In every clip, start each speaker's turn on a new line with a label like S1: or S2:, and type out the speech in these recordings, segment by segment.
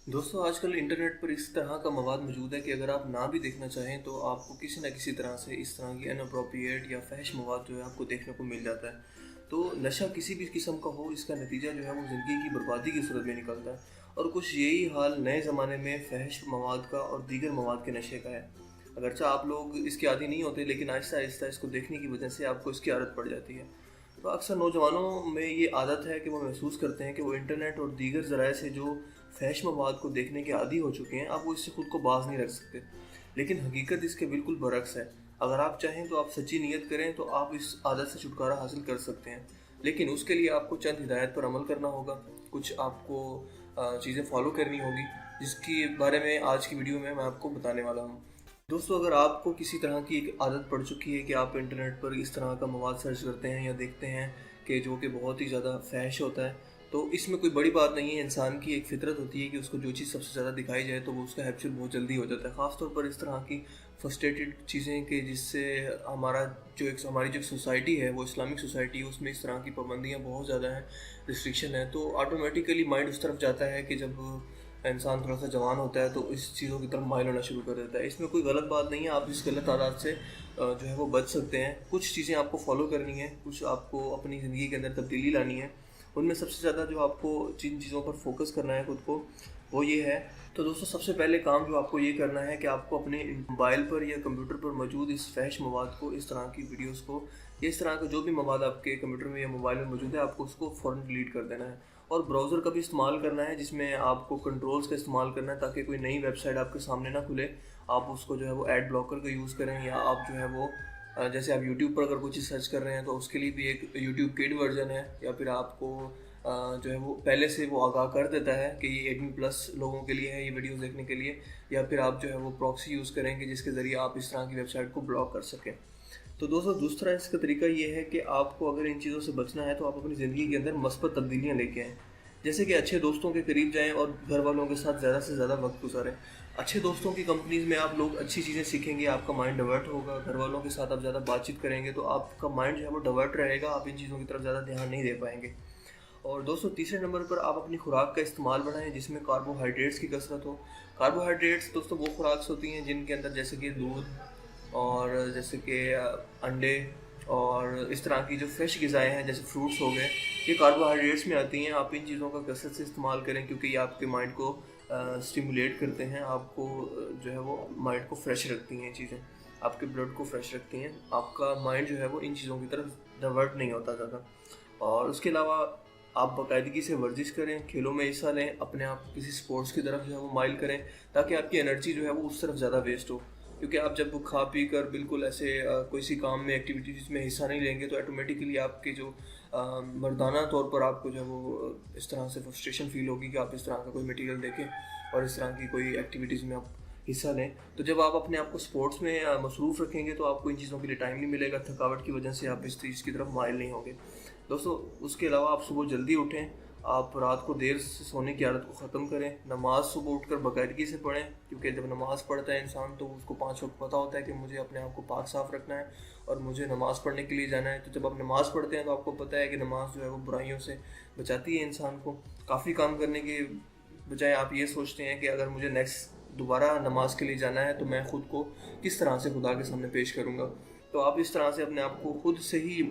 S1: दोस्तों आजकल इंटरनेट पर इस तरह का मवाद मौजूद है कि अगर आप ना भी देखना चाहें तो आपको किसी न किसी तरह से इस तरह की अनअप्रोप्रिएट या फहश मवाद जो है आपको देखने को मिल जाता है। तो नशा किसी भी किस्म का हो, इसका नतीजा जो है वो ज़िंदगी की बर्बादी की सूरत में निकलता है। और कुछ यही हाल नए ज़माने में फहश मवाद का और दीगर मवाद के नशे का है। अगरचा आप लोग इसके आदी नहीं होते, लेकिन आहिस्ता आहिस्ता इसको देखने की वजह से आपको इसकी आदत पड़ जाती है। तो अक्सर नौजवानों में ये आदत है कि वो महसूस करते हैं कि वो इंटरनेट और दीगर ज़राए से जो फहश मवाद को देखने के आदी हो चुके हैं, अब वो इससे खुद को बाज नहीं रख सकते। लेकिन हकीकत इसके बिल्कुल बरक्स है। अगर आप चाहें तो आप सच्ची नीयत करें तो आप इस आदत से छुटकारा हासिल कर सकते हैं। लेकिन उसके लिए आपको चंद हिदायत पर अमल करना होगा। कुछ आपको चीज़ें फॉलो करनी होगी, जिसके बारे में आज की वीडियो में मैं आपको बताने वाला हूँ। दोस्तों, अगर आपको किसी तरह की एक आदत पड़ चुकी है कि आप इंटरनेट पर इस तरह का मवाद सर्च करते हैं या देखते हैं कि जो कि बहुत ही ज़्यादा फहश होता है, तो इसमें कोई बड़ी बात नहीं है। इंसान की एक फ़ितरत होती है कि उसको जो चीज़ सबसे ज़्यादा दिखाई जाए तो वो उसका हैबिचुअल बहुत जल्दी हो जाता है। ख़ास तौर पर इस तरह की फ्रस्ट्रेटेड चीज़ें कि जिससे हमारी जो सोसाइटी है वो इस्लामिक सोसाइटी है, उसमें इस तरह की पाबंदियाँ बहुत ज़्यादा हैं, रिस्ट्रिक्शन है। तो ऑटोमेटिकली माइंड उस तरफ जाता है कि जब इंसान थोड़ा सा जवान होता है तो इस चीज़ों की तरफ माइल होना शुरू कर देता है। इसमें कोई गलत बात नहीं है, आप इस गलत आदत से जो है वो बच सकते हैं। कुछ चीज़ें आपको फॉलो करनी है, कुछ आपको अपनी ज़िंदगी के अंदर तब्दीली लानी है। उनमें सबसे ज़्यादा जो आपको जिन चीज़ों पर फोकस करना है खुद को, वो ये है। तो दोस्तों, सबसे पहले काम जो आपको ये करना है कि आपको अपने मोबाइल पर या कंप्यूटर पर मौजूद इस फहश मवाद को, इस तरह की वीडियोस को, इस तरह का जो भी मवाद आपके कंप्यूटर में या मोबाइल में मौजूद है, आपको उसको फ़ौरन डिलीट कर देना है। और ब्राउज़र का भी इस्तेमाल करना है, जिसमें आपको कंट्रोल्स का इस्तेमाल करना है ताकि कोई नई वेबसाइट आपके सामने ना खुले। आप उसको जो है वो एड ब्लॉकर का यूज़ करें, या आप जो है वो जैसे आप यूट्यूब पर अगर कोई चीज़ सर्च कर रहे हैं तो उसके लिए भी एक यूट्यूब किड वर्जन है, या फिर आपको जो है वो पहले से वो आगाह कर देता है कि ये 18+ लोगों के लिए है ये वीडियोस देखने के लिए। या फिर आप जो है वो प्रॉक्सी यूज़ करेंगे जिसके ज़रिए आप इस तरह की वेबसाइट को ब्लॉक कर सकें। तो दोस्तों, दूसरा इसका तरीका ये है कि आपको अगर इन चीज़ों से बचना है तो आप अपनी ज़िंदगी के अंदर मस्बत तब्दीलियाँ लेके आएँ। जैसे कि अच्छे दोस्तों के करीब जाएँ और घर वालों के साथ ज़्यादा से ज़्यादा वक्त गुजारें। अच्छे दोस्तों की कंपनीज़ में आप लोग अच्छी चीज़ें सीखेंगे, आपका माइंड डाइवर्ट होगा। घर वालों के साथ आप ज़्यादा बातचीत करेंगे तो आपका माइंड जो है वो डाइवर्ट रहेगा, आप इन चीज़ों की तरफ ज़्यादा ध्यान नहीं दे पाएंगे। और दोस्तों, तीसरे नंबर पर आप अपनी खुराक का इस्तेमाल बढ़ाएं जिसमें कार्बोहाइड्रेट्स की कसरत हो। कार्बोहाइड्रेट्स दोस्तों वो खुराक होती हैं जिनके अंदर जैसे कि दूध, और जैसे कि अंडे, और इस तरह की जो फ्रेश ग़िज़ाएँ हैं जैसे फ्रूट्स हो गए, ये कार्बोहाइड्रेट्स में आती हैं। आप इन चीज़ों का कसरत से इस्तेमाल करें क्योंकि ये आपके माइंड को स्टिमुलेट करते हैं, आपको जो है वो माइंड को फ्रेश रखती हैं ये चीज़ें, आपके ब्लड को फ्रेश रखती हैं। आपका माइंड जो है वो इन चीज़ों की तरफ डाइवर्ट नहीं होता ज़्यादा। और उसके अलावा आप बाकायदगी से वर्जिश करें, खेलों में हिस्सा लें, अपने आप किसी स्पोर्ट्स की तरफ जो है वो माइल करें ताकि आपकी एनर्जी जो है वो उस तरफ ज़्यादा वेस्ट हो। क्योंकि आप जब खा पी कर बिल्कुल ऐसे किसी काम में, एक्टिविटीज़ में हिस्सा नहीं लेंगे तो ऑटोमेटिकली आपके जो मर्दाना तौर पर आपको जो है वो इस तरह से फ्रस्ट्रेशन फील होगी कि आप इस तरह का कोई मटेरियल देखें और इस तरह की कोई एक्टिविटीज़ में आप हिस्सा लें। तो जब आप अपने आप को स्पोर्ट्स में मसरूफ़ रखेंगे तो आपको इन चीज़ों के लिए टाइम नहीं मिलेगा, थकावट की वजह से आप इस चीज़ की तरफ माइल नहीं होंगे। दोस्तों, उसके अलावा आप सुबह जल्दी उठें, आप रात को देर से सोने की आदत को ख़त्म करें, नमाज़ सुबह उठकर बाकायदगी से पढ़ें क्योंकि जब नमाज़ पढ़ता है इंसान तो उसको 5 वक्त पता होता है कि मुझे अपने आप को पाक साफ़ रखना है और मुझे नमाज़ पढ़ने के लिए जाना है। तो जब आप नमाज़ पढ़ते हैं तो आपको पता है कि नमाज़ जो है वो बुराइयों से बचाती है इंसान को। काफ़ी काम करने के बजाय आप ये सोचते हैं कि अगर मुझे नेक्स्ट दोबारा नमाज के लिए जाना है तो मैं ख़ुद को किस तरह से खुदा के सामने पेश करूँगा। तो आप इस तरह से अपने आप को खुद से ही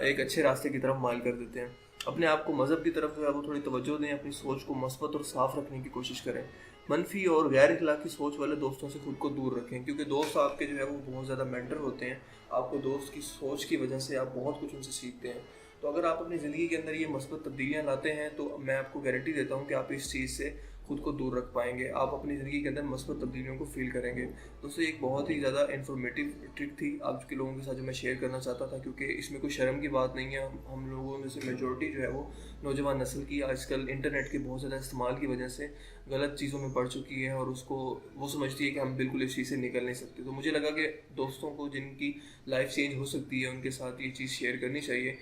S1: एक अच्छे रास्ते की तरफ माइल कर देते हैं। अपने आप को मज़हब की तरफ जो है वो थोड़ी तवज्जो दें, अपनी सोच को मस्बत और साफ़ रखने की कोशिश करें। मनफी और गैर इखलाकी सोच वाले दोस्तों से खुद को दूर रखें क्योंकि दोस्त आपके जो है वो बहुत ज़्यादा मेंटर होते हैं। आपको दोस्त की सोच की वजह से आप बहुत कुछ उनसे सीखते हैं। तो अगर आप अपनी ज़िंदगी के अंदर ये मस्बत तब्दीलियाँ लाते हैं तो मैं आपको गारंटी देता हूँ कि आप इस चीज़ से खुद को दूर रख पाएंगे, आप अपनी ज़िंदगी के अंदर मस्बत तब्दीलियों को फ़ील करेंगे। दोस्तों, एक बहुत ही ज़्यादा इन्फॉर्मेटिव ट्रिक थी आज के लोगों के साथ जो मैं शेयर करना चाहता था क्योंकि इसमें कोई शर्म की बात नहीं है। हम लोगों में से मेजॉरिटी जो है वो नौजवान नस्ल की आजकल इंटरनेट के बहुत ज़्यादा इस्तेमाल की वजह से गलत चीज़ों में पड़ चुकी है और उसको वो समझती है कि हम बिल्कुल इस चीज़ से निकल नहीं सकते। तो मुझे लगा कि दोस्तों को जिनकी लाइफ चेंज हो सकती है उनके साथ ये चीज़ शेयर करनी चाहिए।